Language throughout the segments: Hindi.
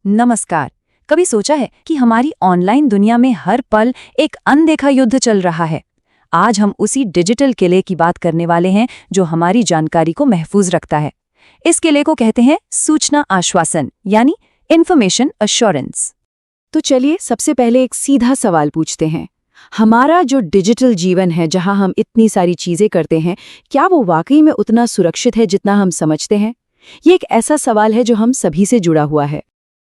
नमस्कार। कभी सोचा है कि हमारी ऑनलाइन दुनिया में हर पल एक अनदेखा युद्ध चल रहा है। आज हम उसी डिजिटल किले की बात करने वाले हैं जो हमारी जानकारी को महफूज रखता है। इस किले को कहते हैं सूचना आश्वासन यानी इंफॉर्मेशन अश्योरेंस। तो चलिए सबसे पहले एक सीधा सवाल पूछते हैं। हमारा जो डिजिटल जीवन है, जहां हम इतनी सारी चीजें करते हैं, क्या वो वाकई में उतना सुरक्षित है जितना हम समझते हैं? ये एक ऐसा सवाल है जो हम सभी से जुड़ा हुआ है।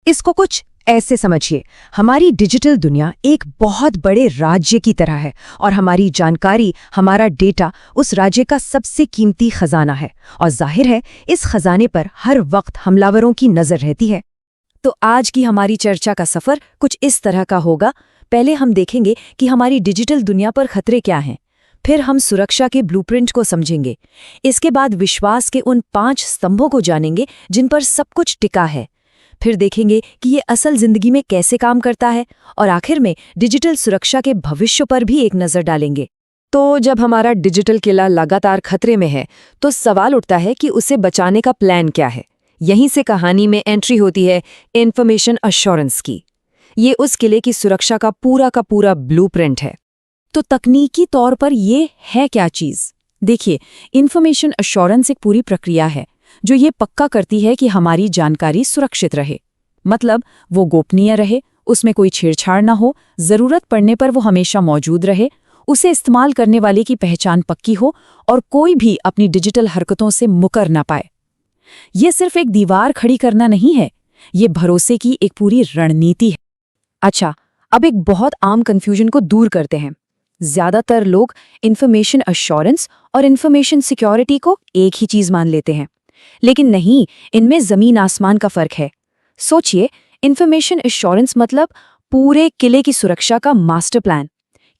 इसको कुछ ऐसे समझिए, हमारी डिजिटल दुनिया एक बहुत बड़े राज्य की तरह है और हमारी जानकारी, हमारा डेटा उस राज्य का सबसे कीमती खजाना है और जाहिर है इस खजाने पर हर वक्त हमलावरों की नजर रहती है। तो आज की हमारी चर्चा का सफर कुछ इस तरह का होगा। पहले हम देखेंगे कि हमारी डिजिटल दुनिया पर खतरे क्या हैं। फिर हम सुरक्षा के ब्लूप्रिंट को समझेंगे। इसके बाद विश्वास के उन 5 स्तंभों को जानेंगे जिन पर सब कुछ टिका है। फिर देखेंगे कि ये असल जिंदगी में कैसे काम करता है और आखिर में डिजिटल सुरक्षा के भविष्य पर भी एक नजर डालेंगे। तो जब हमारा डिजिटल किला लगातार खतरे में है, तो सवाल उठता है कि उसे बचाने का प्लान क्या है। यहीं से कहानी में एंट्री होती है इंफॉर्मेशन अश्योरेंस की। ये उस किले की सुरक्षा का पूरा ब्लूप्रिंट है। तो तकनीकी तौर पर ये है क्या चीज? देखिए, इंफॉर्मेशन अश्योरेंस एक पूरी प्रक्रिया है जो ये पक्का करती है कि हमारी जानकारी सुरक्षित रहे। मतलब वो गोपनीय रहे, उसमें कोई छेड़छाड़ ना हो, जरूरत पड़ने पर वो हमेशा मौजूद रहे, उसे इस्तेमाल करने वाले की पहचान पक्की हो और कोई भी अपनी डिजिटल हरकतों से मुकर ना पाए। ये सिर्फ एक दीवार खड़ी करना नहीं है, ये भरोसे की एक पूरी रणनीति है। अच्छा, अब एक बहुत आम कंफ्यूजन को दूर करते हैं। ज्यादातर लोग इंफॉर्मेशन अश्योरेंस और इंफॉर्मेशन सिक्योरिटी को एक ही चीज मान लेते हैं, लेकिन नहीं, इनमें जमीन आसमान का फर्क है। सोचिए, इंफॉर्मेशन एश्योरेंस मतलब पूरे किले की सुरक्षा का मास्टर प्लान,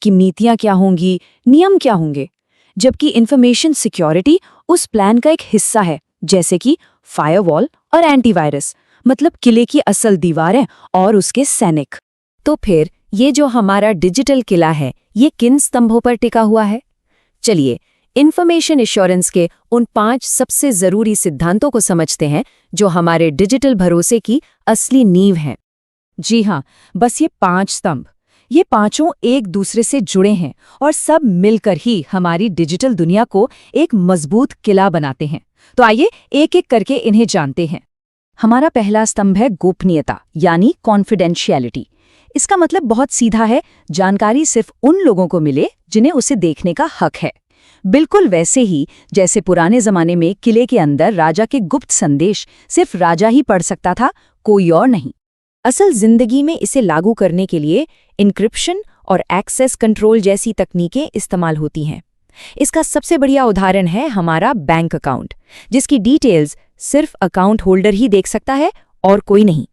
कि नीतियां क्या होंगी, नियम क्या होंगे, जबकि इंफॉर्मेशन सिक्योरिटी उस प्लान का एक हिस्सा है, जैसे कि फायरवॉल और एंटीवायरस, मतलब किले की असल दीवारें और उसके सैनिक। तो फिर ये जो हमारा डिजिटल किला है, ये किन स्तंभों पर टिका हुआ है? चलिए, इंफॉर्मेशन एश्योरेंस के उन 5 सबसे जरूरी सिद्धांतों को समझते हैं जो हमारे डिजिटल भरोसे की असली नींव हैं। जी हाँ, बस ये 5 स्तंभ, ये पांचों एक दूसरे से जुड़े हैं और सब मिलकर ही हमारी डिजिटल दुनिया को एक मजबूत किला बनाते हैं। तो आइए एक एक करके इन्हें जानते हैं। हमारा पहला स्तंभ है गोपनीयता यानी कॉन्फिडेंशियलिटी। इसका मतलब बहुत सीधा है, जानकारी सिर्फ उन लोगों को मिले जिन्हें उसे देखने का हक है। बिल्कुल वैसे ही जैसे पुराने जमाने में किले के अंदर राजा के गुप्त संदेश सिर्फ राजा ही पढ़ सकता था, कोई और नहीं। असल जिंदगी में इसे लागू करने के लिए इंक्रिप्शन और एक्सेस कंट्रोल जैसी तकनीकें इस्तेमाल होती हैं। इसका सबसे बढ़िया उदाहरण है हमारा बैंक अकाउंट, जिसकी डिटेल्स सिर्फ अकाउंट होल्डर ही देख सकता है और कोई नहीं।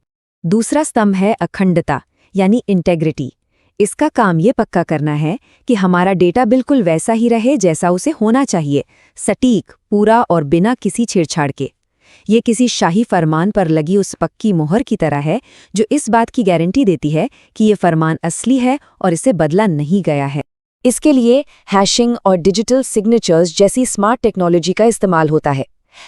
दूसरा स्तंभ है अखंडता यानी इंटेग्रिटी। इसका काम ये पक्का करना है कि हमारा डेटा बिल्कुल वैसा ही रहे जैसा उसे होना चाहिए, सटीक, पूरा और बिना किसी छेड़छाड़ के। ये किसी शाही फरमान पर लगी उस पक्की मोहर की तरह है जो इस बात की गारंटी देती है कि ये फरमान असली है और इसे बदला नहीं गया है। इसके लिए हैशिंग और डिजिटल सिग्नेचर्स जैसी स्मार्ट टेक्नोलॉजी का इस्तेमाल होता है।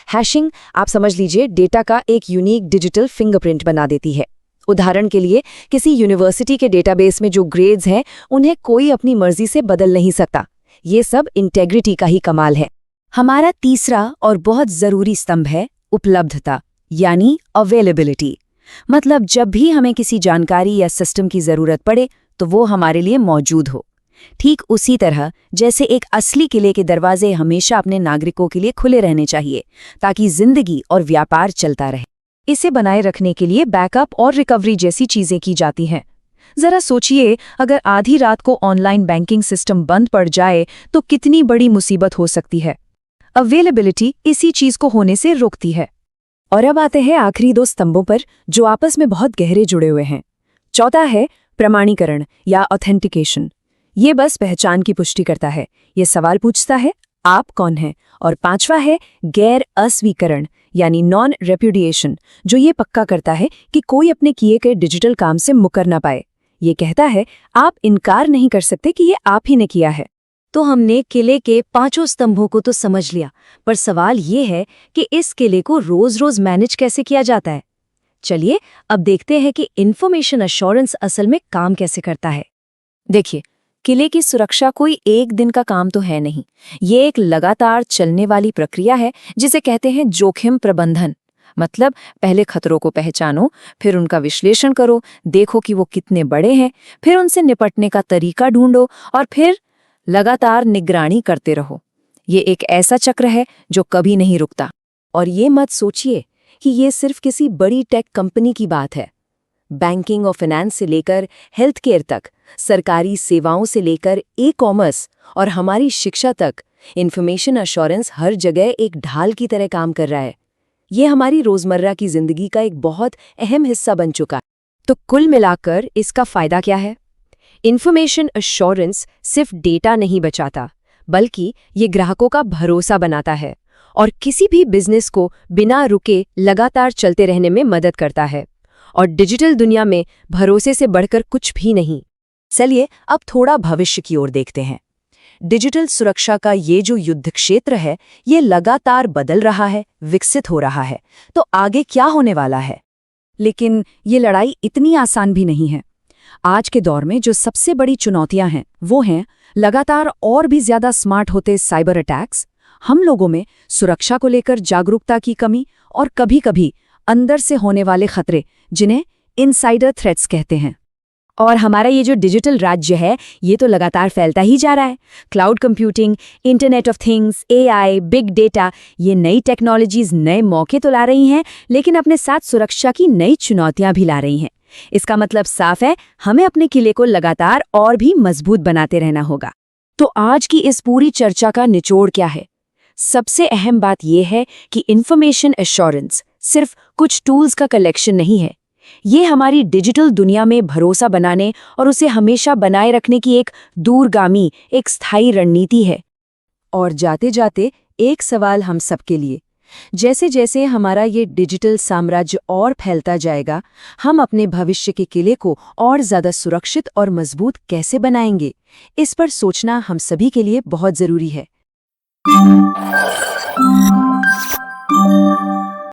हैशिंग, आप समझ लीजिए, डेटा का एक यूनिक डिजिटल फिंगरप्रिंट बना देती है। उदाहरण के लिए, किसी यूनिवर्सिटी के डेटाबेस में जो ग्रेड्स हैं, उन्हें कोई अपनी मर्जी से बदल नहीं सकता। ये सब इंटेग्रिटी का ही कमाल है। हमारा तीसरा और बहुत जरूरी स्तंभ है उपलब्धता यानी अवेलेबिलिटी। मतलब जब भी हमें किसी जानकारी या सिस्टम की जरूरत पड़े तो वो हमारे लिए मौजूद हो। ठीक उसी तरह जैसे एक असली किले के दरवाजे हमेशा अपने नागरिकों के लिए खुले रहने चाहिए ताकि जिंदगी और व्यापार चलता रहे। इसे बनाए रखने के लिए बैकअप और रिकवरी जैसी चीजें की जाती हैं। जरा सोचिए, अगर आधी रात को ऑनलाइन बैंकिंग सिस्टम बंद पड़ जाए तो कितनी बड़ी मुसीबत हो सकती है। अवेलेबिलिटी इसी चीज को होने से रोकती है। और अब आते हैं आखिरी 2 स्तंभों पर जो आपस में बहुत गहरे जुड़े हुए हैं। चौथा है प्रमाणीकरण या ऑथेंटिकेशन। ये बस पहचान की पुष्टि करता है, ये सवाल पूछता है आप कौन हैं। और 5वां है गैर अस्वीकरण यानी नॉन रेप्यूडिएशन, जो ये पक्का करता है कि कोई अपने किए गए डिजिटल काम से मुकर ना पाए। ये कहता है आप इनकार नहीं कर सकते कि ये आप ही ने किया है। तो हमने किले के 5 स्तंभों को तो समझ लिया, पर सवाल ये है कि इस किले को रोज रोज मैनेज कैसे किया जाता है। चलिए अब देखते हैं कि इंफॉर्मेशन एश्योरेंस असल में काम कैसे करता है। देखिए, किले की सुरक्षा कोई एक दिन का काम तो है नहीं। ये एक लगातार चलने वाली प्रक्रिया है जिसे कहते हैं जोखिम प्रबंधन। मतलब पहले खतरों को पहचानो, फिर उनका विश्लेषण करो, देखो कि वो कितने बड़े हैं, फिर उनसे निपटने का तरीका ढूंढो और फिर लगातार निगरानी करते रहो। ये एक ऐसा चक्र है जो कभी नहीं रुकता। और ये मत सोचिए कि ये सिर्फ किसी बड़ी टेक कंपनी की बात है। बैंकिंग और फाइनेंस से लेकर हेल्थ केयर तक, सरकारी सेवाओं से लेकर ई-कॉमर्स और हमारी शिक्षा तक, इंफॉर्मेशन एश्योरेंस हर जगह एक ढाल की तरह काम कर रहा है। ये हमारी रोजमर्रा की जिंदगी का एक बहुत अहम हिस्सा बन चुका है। तो कुल मिलाकर इसका फायदा क्या है? इंफॉर्मेशन एश्योरेंस सिर्फ डेटा नहीं बचाता, बल्कि ये ग्राहकों का भरोसा बनाता है और किसी भी बिजनेस को बिना रुके लगातार चलते रहने में मदद करता है। और डिजिटल दुनिया में भरोसे से बढ़कर कुछ भी नहीं। चलिए अब थोड़ा भविष्य की ओर देखते हैं। डिजिटल सुरक्षा का ये जो युद्ध क्षेत्र है, ये लगातार बदल रहा है, विकसित हो रहा है। तो आगे क्या होने वाला है? लेकिन ये लड़ाई इतनी आसान भी नहीं है। आज के दौर में जो सबसे बड़ी चुनौतियां हैं वो हैं लगातार और भी ज्यादा स्मार्ट होते साइबर अटैक्स, हम लोगों में सुरक्षा को लेकर जागरूकता की कमी और कभी-कभी अंदर से होने वाले खतरे, जिन्हें इनसाइडर थ्रेट्स कहते हैं। और हमारा ये जो डिजिटल राज्य है, ये तो लगातार फैलता ही जा रहा है। Cloud computing, internet of things, AI, big data, ये नई टेक्नोलॉजीज नए मौके तो ला रही हैं, लेकिन अपने साथ सुरक्षा की नई चुनौतियां भी ला रही हैं। इसका मतलब साफ है, हमें अपने किले को लगातार और भी मजबूत बनाते रहना होगा। तो आज की इस पूरी चर्चा का निचोड़ क्या है? सबसे अहम बात यह है कि इंफॉर्मेशन एश्योरेंस सिर्फ कुछ टूल्स का कलेक्शन नहीं है। ये हमारी डिजिटल दुनिया में भरोसा बनाने और उसे हमेशा बनाए रखने की एक दूरगामी, एक स्थायी रणनीति है। और जाते जाते एक सवाल हम सबके लिए, जैसे जैसे हमारा ये डिजिटल साम्राज्य और फैलता जाएगा, हम अपने भविष्य के किले को और ज्यादा सुरक्षित और मजबूत कैसे बनाएंगे, इस पर सोचना हम सभी के लिए बहुत जरूरी है।